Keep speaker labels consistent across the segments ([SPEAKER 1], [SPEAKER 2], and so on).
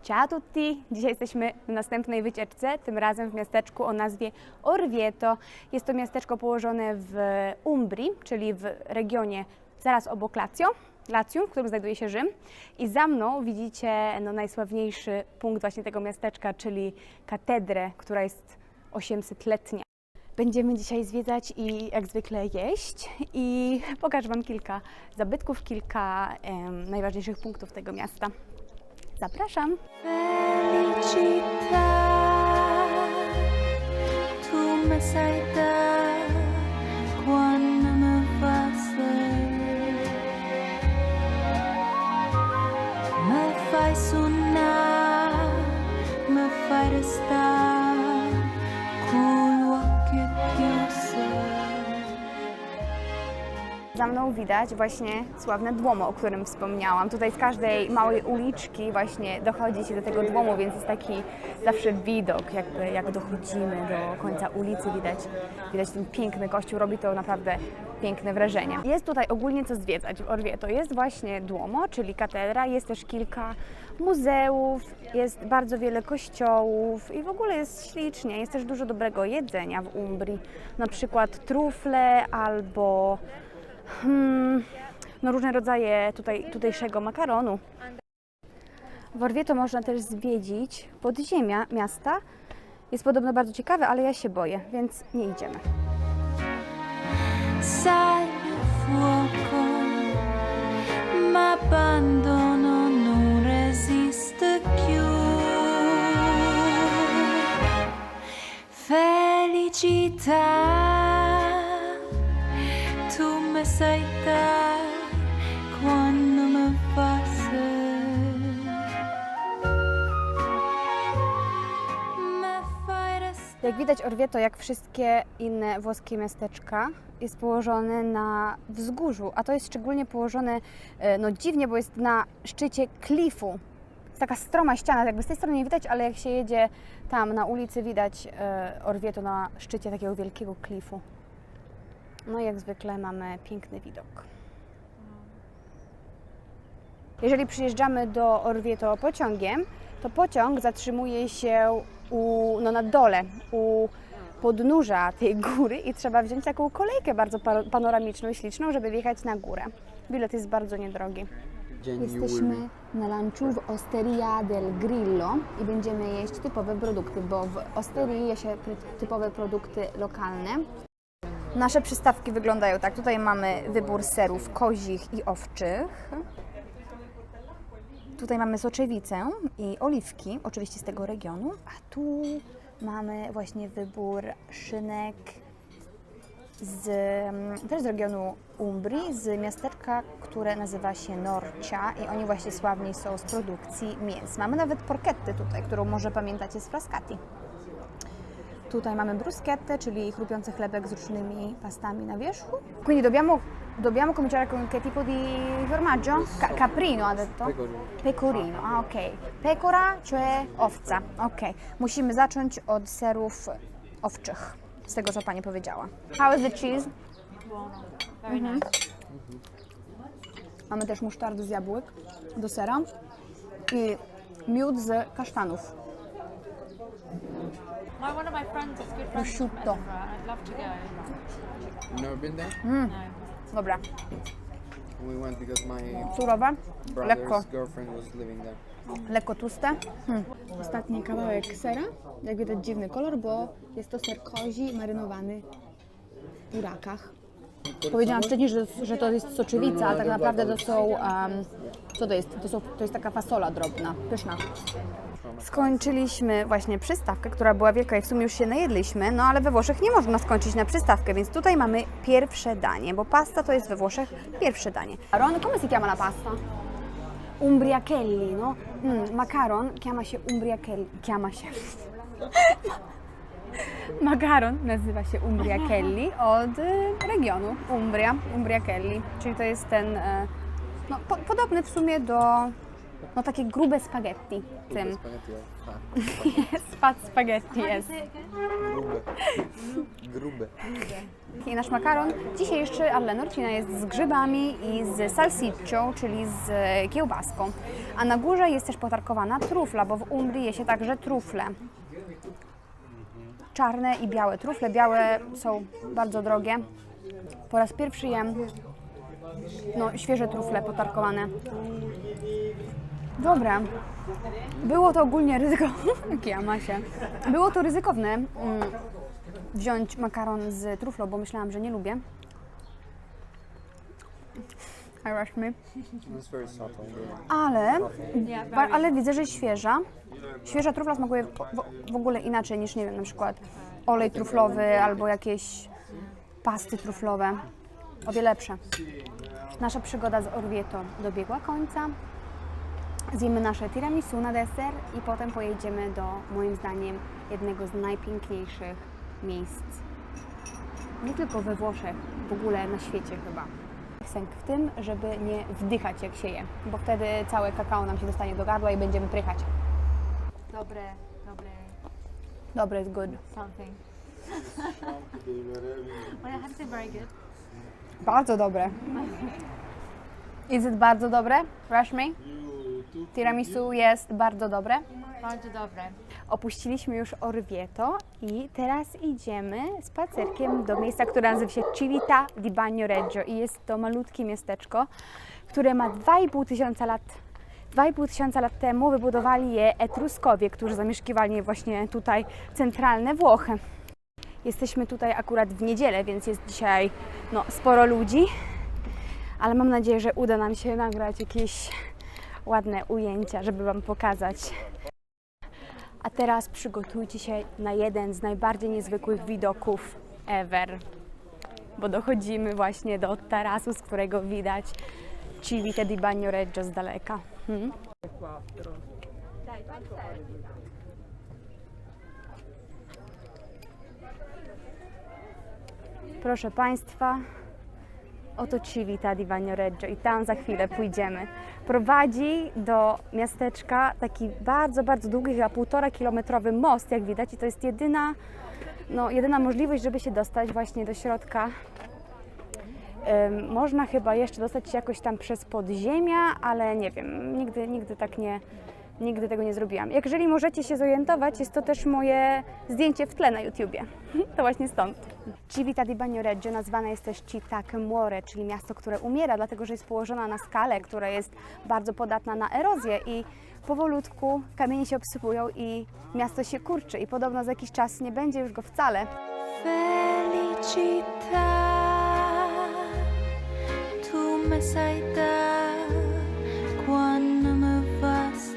[SPEAKER 1] Ciao a tutti! Dzisiaj jesteśmy w następnej wycieczce, tym razem w miasteczku o nazwie Orvieto. Jest to miasteczko położone w Umbrii, czyli w regionie zaraz obok Lacjum, w którym znajduje się Rzym. I za mną widzicie najsławniejszy punkt właśnie tego miasteczka, czyli katedrę, która jest 800-letnia. Będziemy dzisiaj zwiedzać i jak zwykle jeść i pokażę Wam kilka zabytków, kilka najważniejszych punktów tego miasta. Zapraszam!
[SPEAKER 2] Felicità, tu me sai dar quando me fai me fai sognare, me fai restare con l'occhio chiuso.
[SPEAKER 1] Za mną widać właśnie sławne Duomo, o którym wspomniałam. Tutaj z każdej małej uliczki właśnie dochodzi się do tego Duomu, więc jest taki zawsze widok, jakby jak dochodzimy do końca ulicy, widać ten piękny kościół, robi to naprawdę piękne wrażenie. Jest tutaj ogólnie co zwiedzać w Orvieto. Jest właśnie Duomo, czyli katedra, jest też kilka muzeów, jest bardzo wiele kościołów i w ogóle jest ślicznie. Jest też dużo dobrego jedzenia w Umbrii, na przykład trufle albo różne rodzaje tutejszego makaronu. W Orvieto można też zwiedzić podziemia miasta. Jest podobno bardzo ciekawe, ale ja się boję, więc nie idziemy.
[SPEAKER 2] Sai il fuoco, m'abbandono, non resiste più. Felicità, tu me sai dar quando me fai me fai restare.
[SPEAKER 1] Jak widać, Orvieto, jak wszystkie inne włoskie miasteczka, jest położone na wzgórzu, a to jest szczególnie położone dziwnie, bo jest na szczycie klifu. Jest taka stroma ściana, jakby z tej strony nie widać, ale jak się jedzie tam na ulicy, widać Orvieto na szczycie takiego wielkiego klifu. No i jak zwykle mamy piękny widok. Jeżeli przyjeżdżamy do Orvieto pociągiem, to pociąg zatrzymuje się na dole, u podnóża tej góry i trzeba wziąć taką kolejkę bardzo panoramiczną i śliczną, żeby wjechać na górę. Bilet jest bardzo niedrogi. Jesteśmy na lunchu w Osteria del Grillo i będziemy jeść typowe produkty, bo w Osterii je się typowe produkty lokalne. Nasze przystawki wyglądają tak. Tutaj mamy wybór serów kozich i owczych. Tutaj mamy soczewicę i oliwki, oczywiście z tego regionu. A tu mamy właśnie wybór szynek też z regionu Umbrii, z miasteczka, które nazywa się Norcia i oni właśnie sławni są z produkcji mięs. Mamy nawet porchettę tutaj, którą może pamiętacie z Frascati. Tutaj mamy bruschette, czyli chrupiący chlebek z różnymi pastami na wierzchu. Quindi dobbiamo cominciare con che tipo di formaggio? Caprino ha detto?
[SPEAKER 3] Pecorino.
[SPEAKER 1] Pecorino, ok. Pecora, cioè owca, ok. Musimy zacząć od serów owczych, z tego co Pani powiedziała. How is the cheese?
[SPEAKER 2] Very nice.
[SPEAKER 1] Mamy też musztardę z jabłek do sera i miód z kasztanów.
[SPEAKER 2] One of my friends is good friends
[SPEAKER 1] Prosciutto.
[SPEAKER 2] from Edinburgh. I'd love to go.
[SPEAKER 3] You never been there?
[SPEAKER 2] No.
[SPEAKER 1] Dobra,
[SPEAKER 3] We went because my
[SPEAKER 1] surowe, lekko,
[SPEAKER 3] brother's girlfriend was living there.
[SPEAKER 1] lekko tłuste. Ostatni kawałek sera, jak widać dziwny kolor, bo jest to ser kozi marynowany w burakach. Powiedziałam wcześniej, że to jest soczewica, ale tak naprawdę to są, co to jest? To jest taka fasola drobna, pyszna. Skończyliśmy właśnie przystawkę, która była wielka i w sumie już się najedliśmy, no ale we Włoszech nie można skończyć na przystawkę, więc tutaj mamy pierwsze danie, bo pasta to jest we Włoszech pierwsze danie. Makaron, come si chiama la pasta? Umbriacelli, no? Makaron chiama się umbriacelli, Makaron nazywa się umbriacelli od regionu Umbriacelli, czyli to jest ten, podobny w sumie do, takie grube spaghetti. Tym.
[SPEAKER 3] Spaghetti are fat.
[SPEAKER 1] Fat spaghetti jest.
[SPEAKER 3] Grube.
[SPEAKER 1] i nasz makaron dzisiejszy alla norcina jest z grzybami i z salsiccią, czyli z kiełbaską. A na górze jest też potarkowana trufla, bo w Umbrii je się także trufle. Czarne i białe trufle. Białe są bardzo drogie. Po raz pierwszy jem świeże trufle potarkowane. Dobre. Było to ogólnie ryzykowne. Było to ryzykowne wziąć makaron z truflą, bo myślałam, że nie lubię. I rush me.
[SPEAKER 3] It's very subtle.
[SPEAKER 1] Ale widzę, że świeża. Świeża trufla smakuje w ogóle inaczej niż, nie wiem, na przykład olej truflowy albo jakieś pasty truflowe. O wiele lepsze. Nasza przygoda z Orvieto dobiegła końca. Zjemy nasze tiramisu na deser i potem pojedziemy do, moim zdaniem, jednego z najpiękniejszych miejsc. Nie tylko we Włoszech, w ogóle na świecie chyba. Sęk w tym, żeby nie wdychać jak się je, bo wtedy całe kakao nam się dostanie do gardła i będziemy prychać. Dobre jest good.
[SPEAKER 2] Something. Well, I have to say very good.
[SPEAKER 1] Bardzo dobre. Is it bardzo dobre? Rashmi? Tiramisu jest bardzo dobre.
[SPEAKER 2] Bardzo dobre.
[SPEAKER 1] Opuściliśmy już Orvieto i teraz idziemy spacerkiem do miejsca, które nazywa się Civita di Bagnoregio i jest to malutkie miasteczko, które ma 2,5 tysiąca lat. 2,5 tysiąca lat temu wybudowali je Etruskowie, którzy zamieszkiwali właśnie tutaj centralne Włochy. Jesteśmy tutaj akurat w niedzielę, więc jest dzisiaj sporo ludzi, ale mam nadzieję, że uda nam się nagrać jakieś ładne ujęcia, żeby Wam pokazać. A teraz przygotujcie się na jeden z najbardziej niezwykłych widoków ever, bo dochodzimy właśnie do tarasu, z którego widać Civita di Bagnoregio z daleka. Proszę Państwa, oto Civita di Bagnoregio i tam za chwilę pójdziemy. Prowadzi do miasteczka taki bardzo, bardzo długi, chyba 1,5-kilometrowy most, jak widać, i to jest jedyna możliwość, żeby się dostać właśnie do środka. Można chyba jeszcze dostać się jakoś tam przez podziemia, ale nie wiem, nigdy tego nie zrobiłam. Jeżeli możecie się zorientować, jest to też moje zdjęcie w tle na YouTubie. To właśnie stąd. Civita di Bagnoregio nazwane jest też Città che muore, czyli miasto, które umiera, dlatego że jest położona na skale, która jest bardzo podatna na erozję i powolutku kamienie się obsypują i miasto się kurczy i podobno za jakiś czas nie będzie już go wcale.
[SPEAKER 4] Felicità, tu me sai dar quando me vas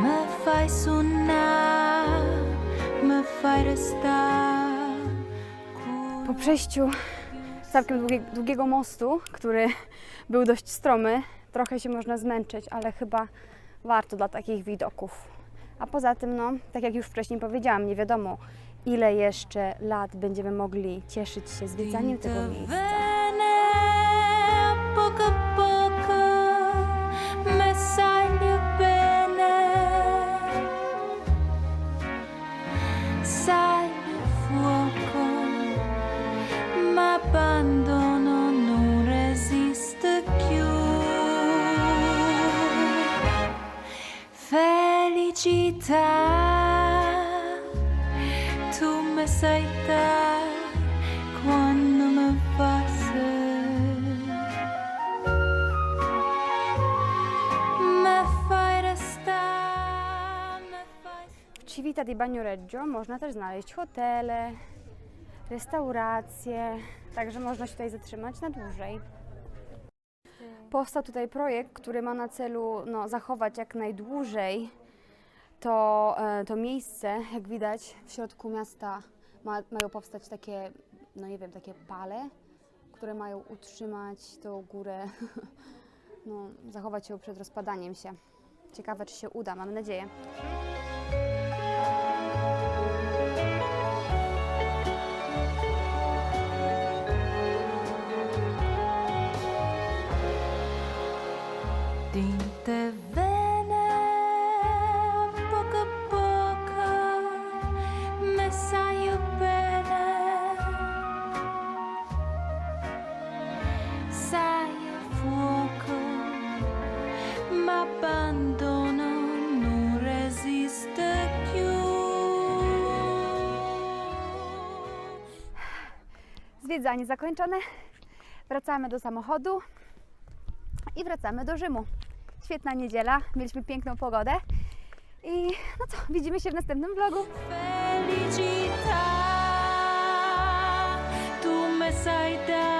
[SPEAKER 4] me fai sonar, me fai restar.
[SPEAKER 1] Po przejściu całkiem długiego mostu, który był dość stromy, trochę się można zmęczyć, ale chyba warto dla takich widoków. A poza tym, tak jak już wcześniej powiedziałam, nie wiadomo, ile jeszcze lat będziemy mogli cieszyć się zwiedzaniem tego miejsca.
[SPEAKER 4] Poco a poco me sai bene, sai fuoco, ma abbandono non resiste più. Felicità, tu me sai dar quando me vas.
[SPEAKER 1] W Civita di Bagnoregio można też znaleźć hotele, restauracje, także można się tutaj zatrzymać na dłużej. Powstał tutaj projekt, który ma na celu zachować jak najdłużej to miejsce. Jak widać, w środku miasta mają powstać takie, takie pale, które mają utrzymać tą górę, zachować ją przed rozpadaniem się. Ciekawe, czy się uda, mam nadzieję.
[SPEAKER 4] Dinte vene poco a poco me
[SPEAKER 1] Zwiedzanie zakończone. Wracamy do samochodu i wracamy do Rzymu. Świetna niedziela, mieliśmy piękną pogodę i no co, widzimy się w następnym vlogu.
[SPEAKER 4] Felicità, tu me sai dare.